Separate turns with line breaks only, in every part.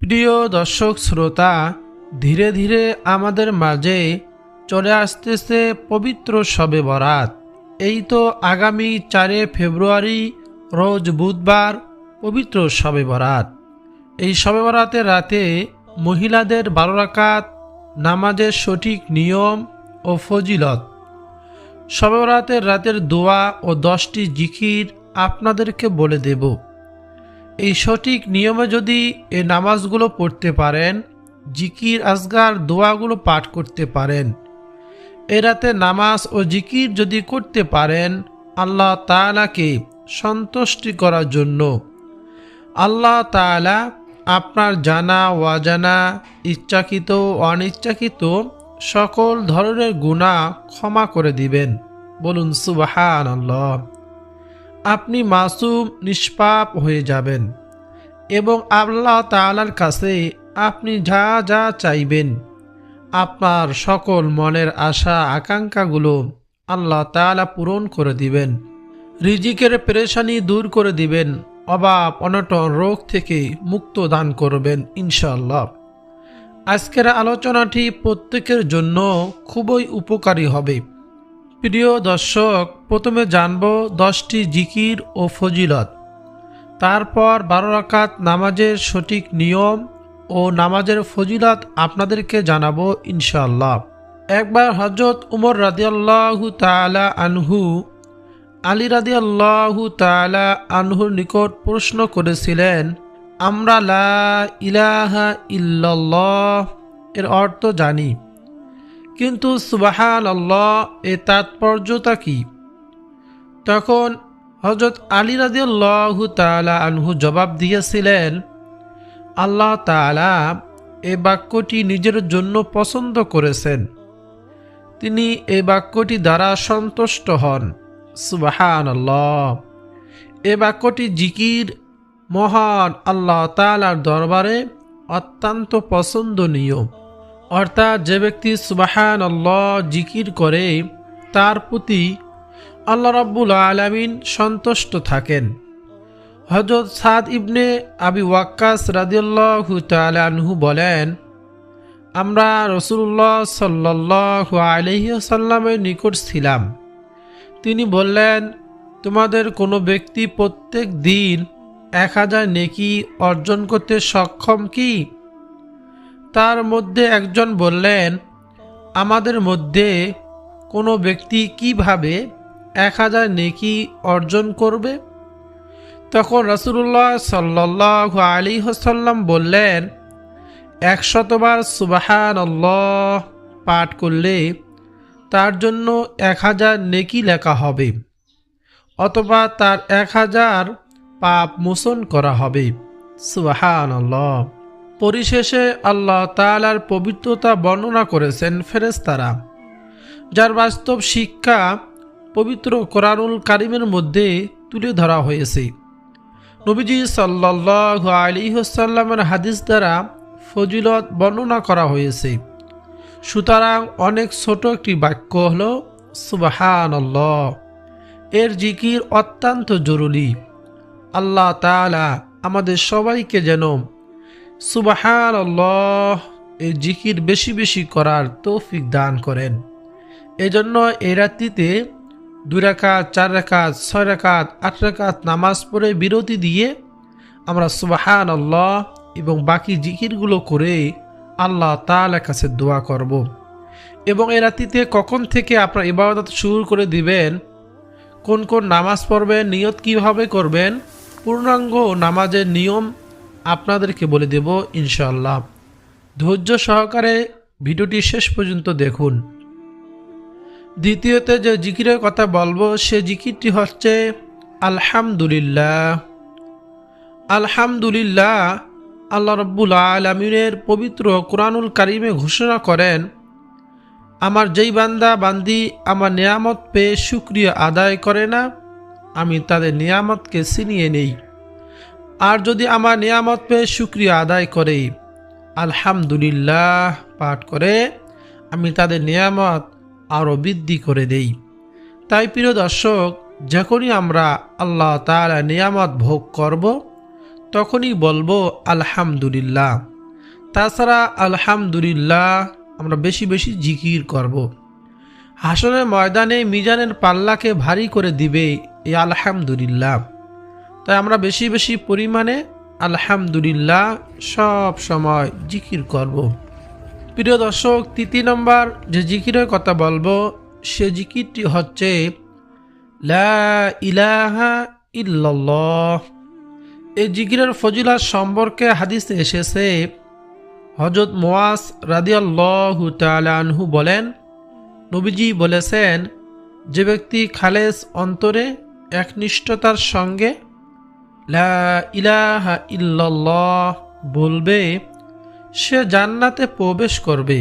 প্রিয় দর্শক শ্রোতা, ধীরে ধীরে আমাদের মাঝে চলে আসতেছে পবিত্র শবে বরাত। এই তো আগামী 4 ফেব্রুয়ারি রোজ বুধবার পবিত্র শবে বরাত। এই শবে বরাতের রাতে মহিলাদের 12 রাকাত নামাজের সঠিক নিয়ম ও ফজিলত, শবে বরাতের রাতের দোয়া ও 10টি জিকির আপনাদেরকে বলে দেব। এই সঠিক নিয়মে যদি এই নামাজগুলো পড়তে পারেন, জিকির আজগার দোয়াগুলো পাঠ করতে পারেন, এ রাতে নামাজ ও জিকির যদি করতে পারেন, আল্লাহ তাআলাকে সন্তুষ্টি করার জন্য আল্লাহ তাআলা আপনার জানা অজানা, ইচ্ছাকৃত অনিচ্ছাকৃত সকল ধরনের গুনাহ ক্ষমা করে দিবেন। বলুন সুবহানাল্লাহ। আপনি মাসুম নিষ্পাপ হয়ে যাবেন এবং আল্লাহ তাআলার কাছে আপনি যা যা চাইবেন, আপনার সকল মনের আশা আকাঙ্ক্ষাগুলো আল্লাহ তাআলা পূরণ করে দিবেন। রিজিকের পেরেশানি দূর করে দিবেন, অভাব অনটন রোগ থেকে মুক্ত দান করবেন ইনশাআল্লাহ। আজকের আলোচনাটি প্রত্যেকের জন্য খুবই উপকারী হবে। প্রিয় দর্শক, প্রথমে জানব 10টি জিকির ও ফজিলত, তারপর 12 রাকাত নামাজের সঠিক নিয়ম ও নামাজের ফজিলত আপনাদেরকে জানাবো ইনশাআল্লাহ। একবার হযরত উমর রাদিয়াল্লাহু তাআলা আনহু আলী রাদিয়াল্লাহু তাআলা আনহুর নিকট প্রশ্ন করেছিলেন, আমরা লা ইলাহা ইল্লাল্লাহ এর অর্থ জানি, কিন্তু সুবহানাল্লাহ এর তাৎপর্যটা কি? তখন হযরত আলী রাদিয়াল্লাহু তাআলা আনহু জবাব দিয়েছিলেন, আল্লাহ তাআলা এই বাক্যটি নিজের জন্য পছন্দ করেছেন, তিনি এই বাক্যটি দ্বারা সন্তুষ্ট হন। সুবহানাল্লাহ। এই বাক্যটি জিকির মহান আল্লাহ তাআলার দরবারে অত্যন্ত পছন্দনীয়। অর্থাৎ যে ব্যক্তি সুবহানাল্লাহ জিকির করে তার প্রতি আল্লাহ রাব্বুল আলামিন সন্তুষ্ট থাকেন। হযরত সাদ ইবনে আবি ওয়াক্কাস রাদিয়াল্লাহু তাআলা আনহু বলেন, আমরা রাসূলুল্লাহ সাল্লাল্লাহু আলাইহি ওয়াসাল্লামের নিকট ছিলাম। তিনি বললেন, তোমাদের কোনো ব্যক্তি প্রত্যেক দিন 1000 নেকি অর্জন করতে সক্ষম কি? তার মধ্যে একজন বললেন, আমাদের মধ্যে কোনো ব্যক্তি কিভাবে 1000 নেকি অর্জন করবে? তখন রাসূলুল্লাহ সাল্লাল্লাহু আলাইহি ওয়াসাল্লাম বললেন, 100 বার সুবহানাল্লাহ পাঠ করলে তার জন্য 1000 নেকি লেখা হবে, অথবা তার 1000 পাপ মোচন করা হবে। সুবহানাল্লাহ। পরিশেষে আল্লাহ তাআলার পবিত্রতা বর্ণনা করেছেন ফেরেশতারা, যার বাস্তব শিক্ষা পবিত্র কোরআনুল কারীমের মধ্যে তুলে ধরা হয়েছে। নবীজি সাল্লাল্লাহু আলাইহি ওয়াসাল্লামের হাদিস দ্বারা ফজিলত বর্ণনা করা হয়েছে। সুতরাং অনেক ছোট একটি বাক্য হলো সুবহানাল্লাহ। এর জিকির অত্যন্ত জরুরি। আল্লাহ তাআলা আমাদের সবাইকে যেন সুবহানাল্লাহ এই জিকির বেশি বেশি করার তৌফিক দান করেন। এজন্য এই রাত্রিতে 2 রাকাত, 4 রাকাত, 6 রাকাত, 8 রাকাত নামাজ পড়ে বিরতি দিয়ে আমরা সুবহানাল্লাহ এবং বাকি জিকিরগুলো করে আল্লাহ তাআলার কাছে দোয়া করব। এবং এই রাত্রিতে কখন থেকে আপনার ইবাদত শুরু করে দিবেন, কোন কোন নামাজ পড়বেন, নিয়ত কিভাবে করবেন, পূর্ণাঙ্গ নামাজের নিয়ম আপনাদেরকে বলে দেব ইনশাআল্লাহ। ধৈর্য সহকারে ভিডিওটি শেষ পর্যন্ত দেখুন। দ্বিতীয়তে যে জিকিরের কথা বলবো সে জিকিরটি হচ্ছে আলহামদুলিল্লাহ। আলহামদুলিল্লাহ আল্লাহ রাব্বুল আলামিনের পবিত্র কোরআনুল কারীমে ঘোষণা করেন, আমার যেই বান্দা বান্দি আমার নিয়ামত পেয়ে শুকরিয়া আদায় করে না, আমি তাদের নিয়ামতকে ছিনিয়ে নেই। আর যদি আমার নিয়ামত পেয়ে শুকরিয়া আদায় করে আলহামদুলিল্লাহ পাঠ করে, আমি তাদের নিয়ামত আরও বৃদ্ধি করে দেই। তাই প্রিয় দর্শক, যখনই আমরা আল্লাহ তাআলার নিয়ামত ভোগ করব, তখনই বলবো আলহামদুলিল্লাহ। তাছাড়া আলহামদুলিল্লাহ আমরা বেশি বেশি জিকির করব। হাসরের ময়দানে মিজানের পাল্লাকে ভারী করে দিবে এই আলহামদুলিল্লাহ। তাই আমরা বেশি বেশি পরিমাণে আলহামদুলিল্লাহ সব সময় জিকির করব। প্রিয় দর্শক, তৃতীয় নম্বর যে জিকিরের কথা বলবো সে জিকিরটি হচ্ছে লা ইলাহা ইল্লাল্লাহ। এই জিকিরের ফজিলত সম্পর্কে হাদিসে এসেছে, হযরত মুআজ রাদিয়াল্লাহু তাআলা আনহু বলেন, নবীজি বলেছেন, যে ব্যক্তি খালেস অন্তরে একনিষ্ঠতার সঙ্গে লা ইলাহা ইল্লাল্লাহ বলবে সে জান্নাতে প্রবেশ করবে।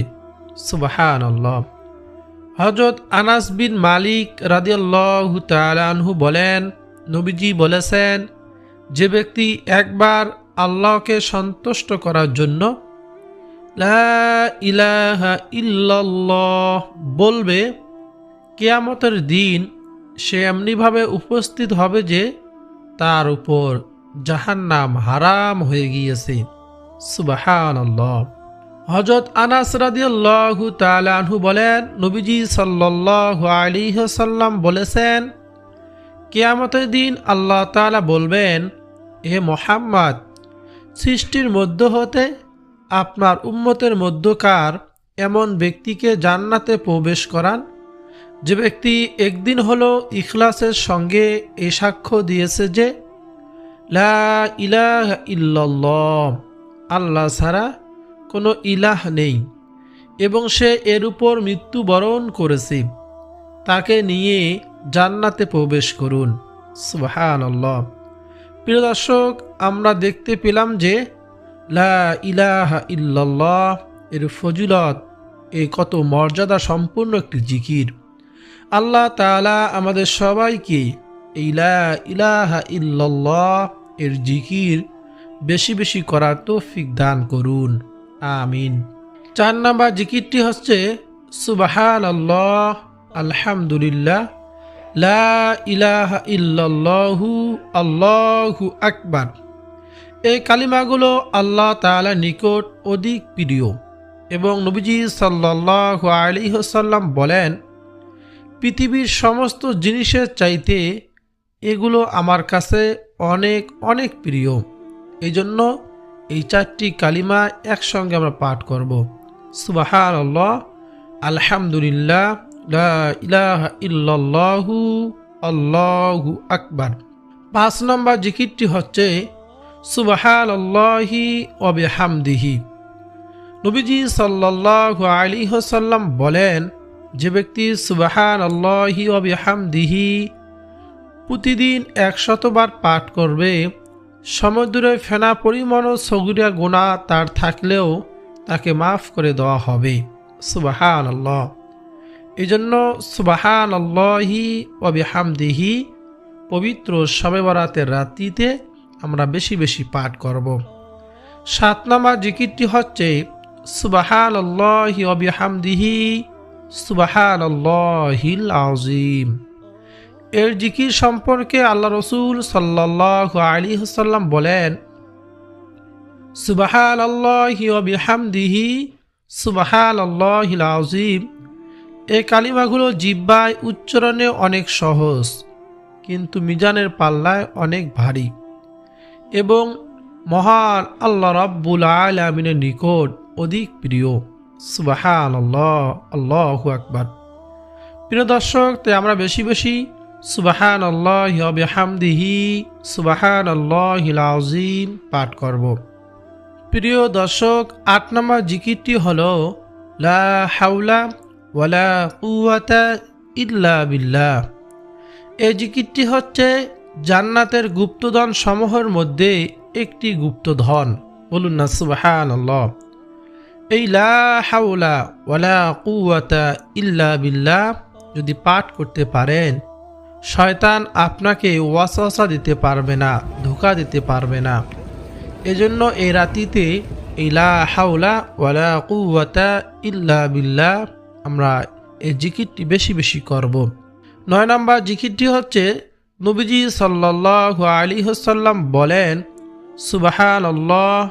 সুবহানাল্লাহ। হযরত আনাস বিন মালিক রাদিয়াল্লাহু তাআলা আনহু বলেন, নবীজি বলেছেন, যে ব্যক্তি একবার আল্লাহকে সন্তুষ্ট করার জন্য লা ইলাহা ইল্লাল্লাহ বলবে, কিয়ামতের দিন সে এমনিভাবে উপস্থিত হবে যে তার উপর জাহান্নাম হারাম হয়ে গিয়েছে। সুবহানাল্লাহ। হযরত আনাস রাদিয়াল্লাহু তাআলা আনহু বলেন, নবীজি সাল্লাল্লাহু আলাইহি ওয়াসাল্লাম বলেছেন, কিয়ামতের দিন আল্লাহ তাআলা বলবেন, হে মুহাম্মদ, সৃষ্টির মধ্য হতে আপনার উম্মতের মধ্যকার এমন ব্যক্তিকে জান্নাতে প্রবেশ করান যে ব্যক্তি একদিন হলো ইখলাসের সঙ্গে এই সাক্ষ্য দিয়েছে যে লা ইলাহা ইল্লাল্লাহ, আল্লাহ ছাড়া কোনো ইলাহ নেই, এবং সে এর উপর মৃত্যুবরণ করেছে, তাকে নিয়ে জান্নাতে প্রবেশ করুন। সুবহানাল্লাহ। প্রিয় দর্শক, আমরা দেখতে পেলাম যে লা ইলাহা ইল্লাল্লাহ এর ফজিলত, এই কত মর্যাদা সম্পূর্ণ একটি জিকির। আল্লাহ তাআলা আমাদের সবাইকে এই লা ইলাহা ইল্লাল্লাহ এর জিকির বেশি বেশি করার তৌফিক দান করুন, আমিন। 4 নম্বর জিকিরটি হচ্ছে সুবহানাল্লাহ, আলহামদুলিল্লাহ, লা ইলাহা ইল্লাল্লাহু, আল্লাহু আকবার। এই কালিমাগুলো আল্লাহ তাআলার নিকট অধিক প্রিয়, এবং নবীজি সাল্লাল্লাহু আলাইহি ওয়াসাল্লাম বলেন, পৃথিবীর সমস্ত জিনিসের চাইতে এগুলো আমার কাছে অনেক অনেক প্রিয়। এই জন্য এই 4টি কালিমা একসঙ্গে আমরা পাঠ করব। সুবহানাল্লাহ, আলহামদুলিল্লাহ, লা ইলাহা ইল্লাল্লাহু, আল্লাহু আকবার। 5 নম্বর জিকিরটি হচ্ছে সুবহানাল্লাহি ওয়া বিহামদিহি। নবীজি সাল্লাল্লাহু আলাইহি ওয়াসাল্লাম বলেন, যে ব্যক্তি সুবহানাল্লাহি ওয়া বিহামদিহি প্রতিদিন 100 বার পাঠ করবে, সমুদ্রে ফেনা পরিমাণ সগীরা গুনাহ তার থাকলেও তাকে মাফ করে দেওয়া হবে। সুবহানাল্লাহ। এই জন্য সুবহানাল্লাহি ওয়া বিহামদিহি পবিত্র শবে বরাতের রাত্রিতে আমরা বেশি বেশি পাঠ করব। 7 নম্বর জিকিরটি হচ্ছে সুবহানাল্লাহি ওয়া বিহামদিহি সুবহানাল্লাহিল আযীম। এর জিকির সম্পর্কে আল্লাহ রাসূল সাল্লাল্লাহু আলাইহি ওয়াসাল্লাম বলেন, সুবহানাল্লাহি ওয়া বিহামদিহি সুবহানাল্লাহিল আযীম। এই কালিমাগুলো জিহ্বায় উচ্চারণে অনেক সহজ, কিন্তু মিজানের পাল্লায় অনেক ভারী, এবং মহান আল্লাহ রাব্বুল আলামিনের নিকট অধিক প্রিয়। সুবহানাল্লাহ, আল্লাহু আকবার। প্রিয় দর্শক, তাই আমরা বেশি বেশি সুবহানাল্লাহি ওয়া বিহামদিহি সুবহানাল্লাহিল আযীম পাঠ করব। প্রিয় দর্শক, 8 নম্বর জিকিরটি হলো লা হাওলা ওয়ালা কুওয়াতা ইল্লা বিল্লাহ। এই জিকিরটি হচ্ছে জান্নাতের গুপ্তধন সমূহের মধ্যে একটি গুপ্তধন। বলুন না সুবহানাল্লাহ। এই লা হাওলা ওয়ালা কুওয়াতা ইল্লা বিল্লাহ যদি পাঠ করতে পারেন, শয়তান আপনাকে ওয়াসওয়াসা দিতে পারবে না, ধোঁকা দিতে পারবে না। এজন্য এই রাতিতে এই লা হাওলা ওয়ালা কুওয়াতা ইল্লা বিল্লাহ আমরা এই জিকিরটি বেশি বেশি করব। 9 নম্বর জিকিরটি হচ্ছে নবীজি সাল্লাল্লাহু আলাইহি ওয়াসাল্লাম বলেন, সুবহানাল্লাহ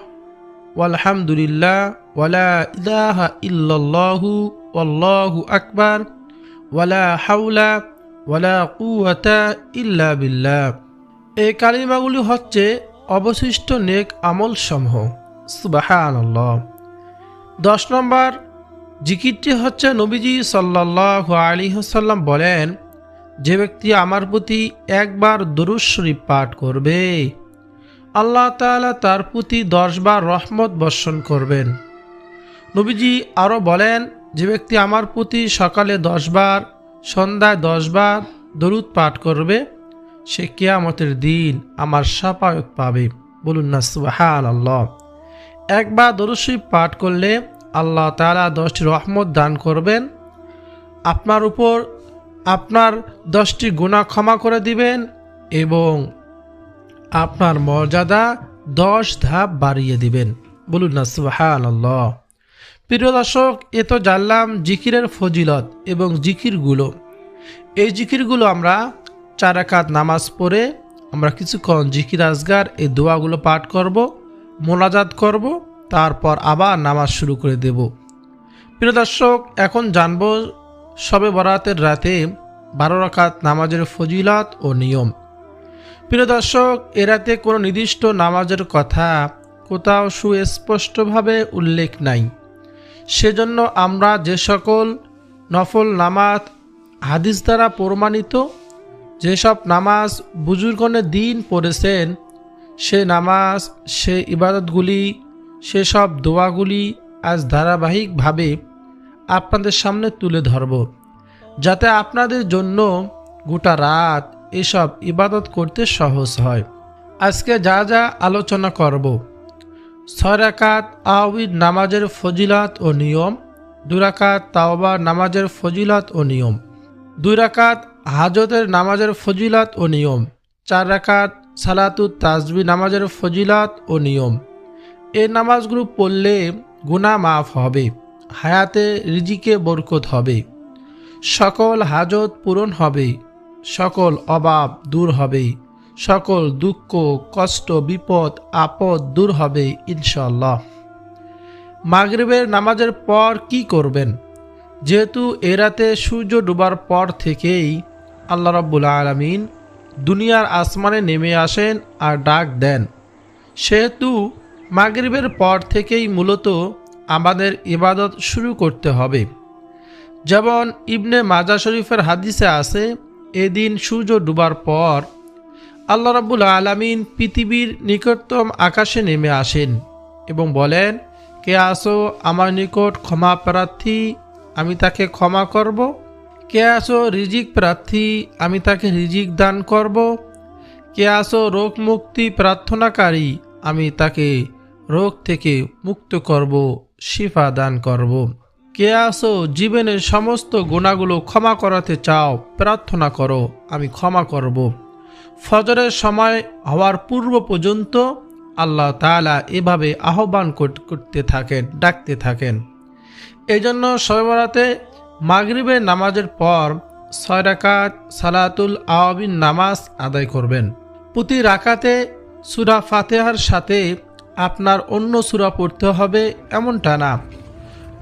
ওয়ালহামদুলিল্লাহ ওয়ালা ইলাহা ইল্লাল্লাহু ওয়াল্লাহু আকবার ওয়ালা হাওলা ওয়ালা কুওয়াতা ইল্লা বিল্লাহ। এই কালিমাগুলি হচ্ছে অবশিষ্ট নেক আমল সমূহ। সুবহানাল্লাহ। 10 নম্বর জিকিরটি হচ্ছে নবীজি সাল্লাল্লাহু আলাইহি ওয়াসাল্লাম বলেন, যে ব্যক্তি আমার প্রতি একবার দরুদ শরীফ পাঠ করবে, আল্লাহ তাআলা তার প্রতি 10 বার রহমত বর্ষণ করবেন। নবীজি আরও বলেন, যে ব্যক্তি আমার প্রতি সকালে 10 বার, সন্ধ্যায় 10 বার দরুদ পাঠ করবে, সে কিয়ামতের দিন আমার শাফায়াত পাবে। বলুন না সুবহানাল্লাহ। একবার দরুদ শরীফ পাঠ করলে আল্লাহ তাআলা 10টি রহমত দান করবেন, আপনার উপর আপনার 10টি গুনাহ ক্ষমা করে দিবেন এবং আপনার মর্যাদা 10 ধাপ বাড়িয়ে দিবেন। বলুন না সুবহানাল্লাহ। প্রিয় দর্শক, এ তো জানলাম জিকিরের ফজিলত এবং জিকিরগুলো। এই জিকিরগুলো আমরা 4 রাকাত নামাজ পড়ে আমরা কিছুক্ষণ জিকির আজগার এই দোয়াগুলো পাঠ করব, মোনাজাত করব, তারপর আবার নামাজ শুরু করে দেব। প্রিয় দর্শক, এখন জানব শবে বরাতের রাতে 12 রাকাত নামাজের ফজিলত ও নিয়ম। প্রিয় দর্শক, এ রাতে কোনো নির্দিষ্ট নামাজের কথা কোথাও সুস্পষ্টভাবে উল্লেখ নাই। সেজন্য আমরা যে সকল নফল নামাজ হাদিস দ্বারা প্রমাণিত, যেসব নামাজ বুজুর্গণে দিন পড়েছেন, সে নামাজ, সে ইবাদতগুলি, সেসব দোয়াগুলি আজ ধারাবাহিকভাবে আপনাদের সামনে তুলে ধরব, যাতে আপনাদের জন্য গোটা রাত এসব ইবাদত করতে সহজ হয়। আজকে যা যা আলোচনা করব: 6 রাকাত আওয়াবির নামাজের ফজিলত ও নিয়ম, 2 রাকাত তাওবা নামাজের ফজিলত ও নিয়ম, 2 রাকাত হাজতের নামাজের ফজিলত ও নিয়ম, 4 রাকাত সালাতুত তাসবিহ নামাজের ফজিলত ও নিয়ম। এই নামাজগুলো পড়লে গুনাহ মাফ হবে, হায়াতে রিজিকে বরকত হবে, সকল হাজত পূরণ হবে, সকল অভাব দূর হবে, সকল দুঃখ কষ্ট বিপদ আপদ দূর হবে ইনশাআল্লাহ। মাগরিবের নামাজের পর কি করবেন? যেহেতু এ রাতে সূর্য ডোবার পর থেকেই আল্লাহ রাব্বুল আলামিন দুনিয়ার আসমানে নেমে আসেন আর ডাক দেন, সেহেতু মাগরিবের পর থেকেই মূলত আমাদের ইবাদত শুরু করতে হবে। যেমন ইবনে মাজা শরীফের হাদিসে আছে, এদিন সূর্য ডুবার পর আল্লাহ রাব্বুল আলামিন পৃথিবীর নিকটতম আকাশে নেমে আসেন এবং বলেন, কে আসো আমার নিকট ক্ষমা প্রার্থী, আমি তাকে ক্ষমা করব। কে আসো রিজিক প্রার্থী, আমি তাকে রিজিক দান করব। কে আসো রোগ মুক্তি প্রার্থনাকারী, আমি তাকে রোগ থেকে মুক্ত করব, শিফা দান করব। কে আসো জীবনের সমস্ত গুনাহগুলো ক্ষমা করাতে চাও, প্রার্থনা করো, আমি ক্ষমা করব। ফজরের সময় হওয়ার পূর্ব পর্যন্ত আল্লাহ তাআলা এভাবে আহ্বান করতে থাকেন, ডাকতে থাকেন। এই জন্য শবে বরাতে মাগরিবের নামাজের পর 6 রাকাত সালাতুল আওয়াবিন নামাজ আদায় করবেন। প্রতি রাকাতে সূরা ফাতিহার সাথে আপনার অন্য সূরা পড়তে হবে এমনটা না।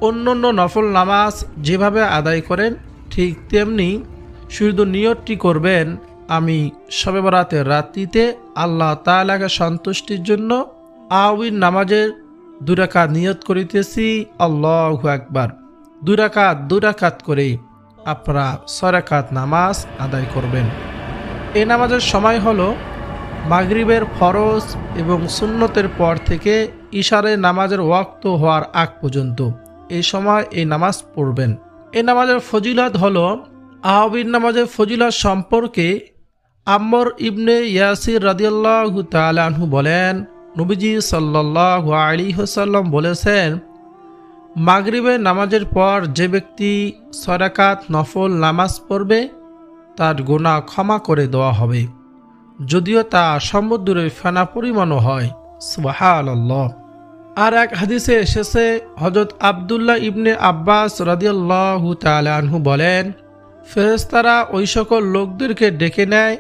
অন্য নফল নামাজ যেভাবে আদায় করেন ঠিক তেমনি শুধু নিয়তটি করবেন, আমি শবে বরাতের রাত্রিতে আল্লাহ তাআলাকে সন্তুষ্টির জন্য আওয়াবিন নামাজের 2 রাকাত নিয়ত করিতেছি, আল্লাহু আকবার। 2 রাকাত করে আপনারা 6 রাকাত নামাজ আদায় করবেন। এই নামাজের সময় হলো মাগরিবের ফরজ এবং সুন্নতের পর থেকে ইশারের নামাজের ওয়াক্ত হওয়ার আগ পর্যন্ত এই সময় এই নামাজ পড়বেন। এই নামাজের ফজিলত হলো, আওয়াবিন নামাজের ফজিলত সম্পর্কে আম্মর ইবনে ইয়াসির রাদিয়াল্লাহু তাআলা আনহু বলেন, নবীজি সাল্লাল্লাহু আলাইহি ওয়াসাল্লাম বলেছেন, মাগরিবের নামাজের পর যে ব্যক্তি 6 রাকাত নফল নামাজ পড়বে তার গুনাহ ক্ষমা করে দেওয়া হবে, যদিও তা সমুদ্রের ফেনা পরিমাণও হয়। সুবহানাল্লাহ। আর এক হাদিসে এসেছে, হযরত আব্দুল্লাহ ইবনে আব্বাস রাদিয়াল্লাহু তাআলা আনহু বলেন, ফেরেশতারা ওই সকল লোকদেরকে ডেকে নেয়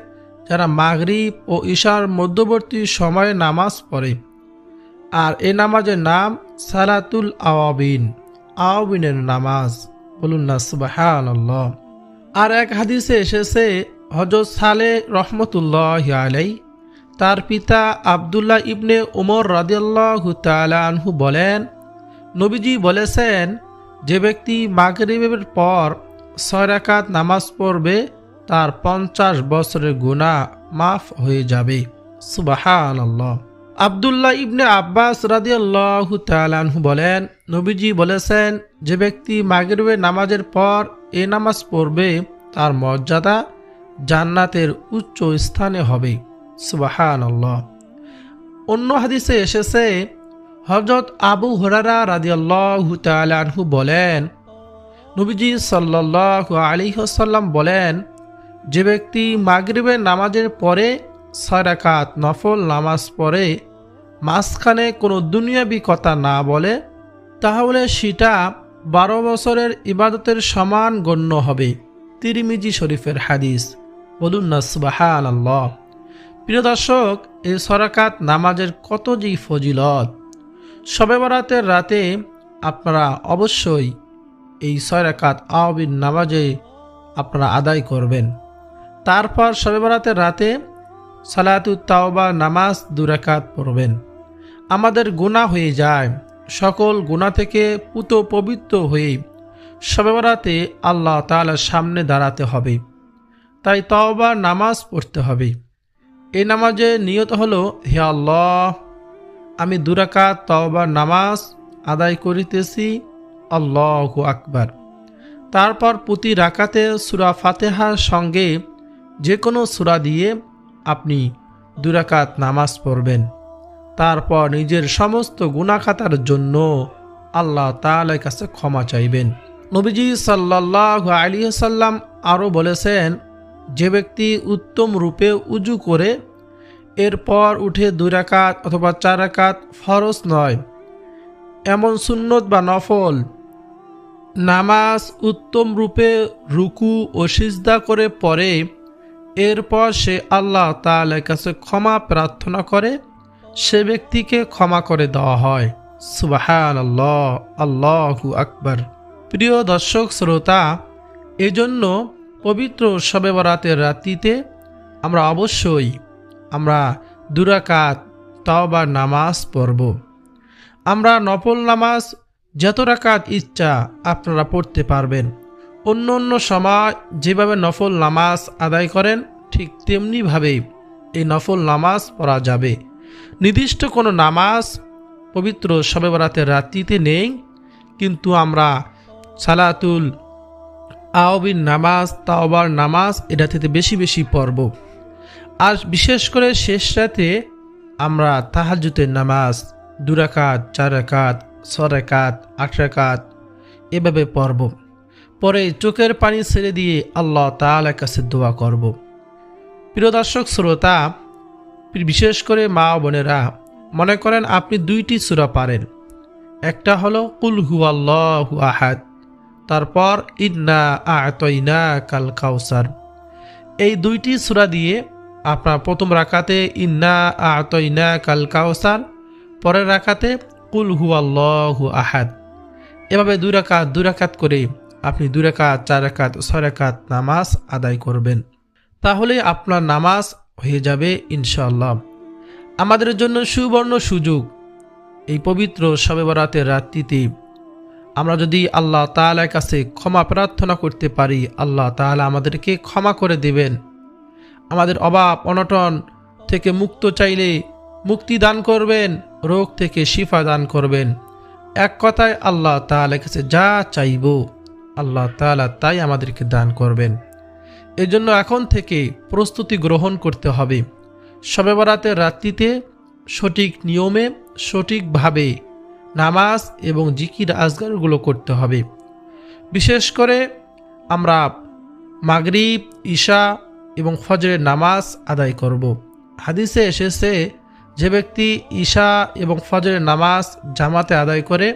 যারা মাগরিব ও ঈশার মধ্যবর্তী সময়ে নামাজ পড়ে, আর এই নামাজের নাম সালাতুল আওয়াবিন, আওয়াবিনের নামাজ। বলুন না সুবহানাল্লাহ। আর এক হাদিসে এসেছে হযরত সালেহ রহমতুল্লাহি আলাইহি তার পিতা আব্দুল্লাহ ইবনে উমর রাদিয়াল্লাহু তাআলা আনহু বলেন, নবীজি বলেছেন, যে ব্যক্তি মাগরিবের পর 6 রাকাত নামাজ পড়বে তার 50 বছরের গুনাহ মাফ হয়ে যাবে। সুবহানাল্লাহ। আব্দুল্লাহ ইবনে আব্বাস রাদিয়াল্লাহু তাআলা আনহু বলেন, নবীজি বলেছেন, যে ব্যক্তি মাগরিবের নামাজের পর এই নামাজ পড়বে তার মর্যাদা জান্নাতের উচ্চ স্থানে হবে। সুবহানাল্লাহ। অন্য হাদিসে এসেছে হযরত আবু হুরায়রা রাদিয়াল্লাহু তাআলা আনহু বলেন, নবীজি সাল্লাল্লাহু আলাইহি ওয়াসাল্লাম বলেন, যে ব্যক্তি মাগরিবের নামাজের পরে 6 রাকাত নফল নামাজ পড়ে মাঝখানে কোনো দুনিয়াবি কথা না বলে, তাহলে সেটা 12 বছরের ইবাদতের সমান গণ্য হবে। তিরমিজি শরীফের হাদিস। বলুন না সুবহানাল্লাহ। প্রিয় দর্শক, এই 6 রাকাত নামাজের কত যে ফজিলত! শবে বরাতের রাতে আপনারা অবশ্যই এই 6 রাকাত আওয়াবিন নামাজে আপনারা আদায় করবেন। তারপর শবে বরাতের রাতে সালাতুত তাওবা নামাজ 2 রাকাত পড়বেন। আমাদের গুনাহ হয়ে যায়, সকল গুনাহ থেকে পুত পবিত্র হয়ে শবে বরাতে আল্লাহ তাআলার সামনে দাঁড়াতে হবে। তাই তাওবা নামাজ পড়তে হবে। এই নামাজে নিয়ত হলো, হে আল্লাহ, আমি 2 রাকাত তাওবা নামাজ আদায় করিতেছি, আল্লাহু আকবার। তারপর প্রতি রাকাতে সূরা ফাতিহার সঙ্গে যে কোনো সূরা দিয়ে আপনি 2 রাকাত নামাজ পড়বেন। তারপর নিজের সমস্ত গুনাহ খাতার জন্য আল্লাহ তাআলার কাছে ক্ষমা চাইবেন। নবীজি সাল্লাল্লাহু আলাইহি ওয়াসাল্লাম আরও বলেছেন, যে ব্যক্তি উত্তম রূপে উজু করে এরপর উঠে 2 রাকাত অথবা 4 রাকাত ফরজ নয় এমন সুন্নত বা নফল নামাজ উত্তম রূপে রুকু ও সিজদা করে পড়ে, এরপর সে আল্লাহ তাআলার কাছে ক্ষমা প্রার্থনা করে, সে ব্যক্তিকে ক্ষমা করে দেওয়া হয়। সুবহানাল্লাহ, আল্লাহু আকবার। প্রিয় দর্শক শ্রোতা, এজন্য পবিত্র শবে বরাতের রাত্রিতে আমরা অবশ্যই 2 রাকাত তাওবার নামাজ পড়ব। আমরা নফল নামাজ যত রাকাত ইচ্ছা আপনারা পড়তে পারবেন। অন্য অন্য সময় যেভাবে নফল নামাজ আদায় করেন ঠিক তেমনিভাবে এই নফল নামাজ পড়া যাবে। নির্দিষ্ট কোনো নামাজ পবিত্র শবে বরাতের রাত্রিতে নেই, কিন্তু আমরা সালাতুল আওয়াবিন নামাজ, তাওবার নামাজ এটা থেকে বেশি বেশি পড়ব। আর বিশেষ করে শেষ রাতে আমরা তাহাজ্জুদের নামাজ 2 রাকাত, 4 রাকাত, 6 রাকাত, 8 রাকাত এভাবে পড়ব। পরে চোখের পানি ছেড়ে দিয়ে আল্লাহ তাআলার কাছে দোয়া করব। প্রিয় দর্শক শ্রোতা, বিশেষ করে মা বোনেরা, মনে করেন আপনি 2টি সূরা পারেন। একটা হলো কুল হুয়াল্লাহু আহাদ, তারপর ইন্না আ'তাইনাকাল কাউসার। এই 2টি সূরা দিয়ে আপনার প্রথম রাকাতে ইন্না আ'তাইনাকাল কাউসার, পরের রাকাতে কুল হুয়াল্লাহু আহাদ। এভাবে 2 রাকাত করে আপনি 2 রাকাত, 4 রাকাত, 6 রাকাত নামাজ আদায় করবেন। তাহলে আপনার নামাজ হয়ে যাবে ইনশাআল্লাহ। আমাদের জন্য সুবর্ণ সুযোগ, এই পবিত্র শবে বরাতের রাত্রিতে আমরা যদি আল্লাহ তাআলার কাছে ক্ষমা প্রার্থনা করতে পারি, আল্লাহ তাআলা আমাদেরকে ক্ষমা করে দেবেন। আমাদের অভাব অনটন থেকে মুক্ত চাইলে মুক্তি দান করবেন, রোগ থেকে শিফা দান করবেন। এক কথায় আল্লাহ তাআলার কাছে যা চাইব আল্লাহ তাআলা তাই আমাদেরকে দান করবেন। এজন্য এখন থেকে প্রস্তুতি গ্রহণ করতে হবে। শবে বরাতের রাত্রিতে সঠিক নিয়মে সঠিকভাবে নামাজ এবং জিকির আজকারগুলো করতে হবে। বিশেষ করে আমরা মাগরিব, ঈশা এবং ফজরের নামাজ আদায় করব। হাদিসে এসেছে, যে ব্যক্তি ঈশা এবং ফজরের নামাজ জামাতে আদায় করে,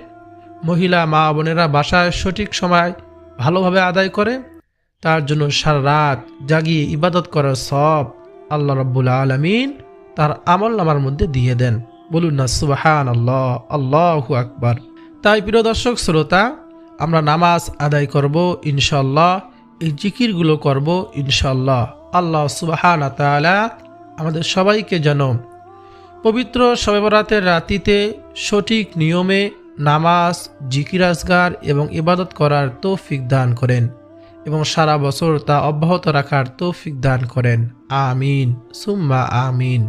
মহিলা মা বোনেরা বাসায় সঠিক সময় ভালোভাবে আদায় করে, তার জন্য সারা রাত জাগিয়ে ইবাদত করার সওয়াব আল্লাহ রাব্বুল আলামিন তার আমল নামার মধ্যে দিয়ে দেন। বলুন না সুবহানাল্লাহ, আল্লাহু আকবার। তাই প্রিয় দর্শক শ্রোতা, আমরা নামাজ আদায় করব ইনশাআল্লাহ, এই জিকিরগুলো করব ইনশাআল্লাহ। আল্লাহ সুবহানাহু ওয়া তাআলা আমাদের সবাইকে যেন পবিত্র শবে বরাতের রাতিতে সঠিক নিয়মে নামাজ, জিকির আজগার এবং ইবাদত করার তৌফিক দান করেন এবং সারা বছর তা অব্যাহত রাখার তৌফিক দান করেন। আমিন সুম্মা আমিন।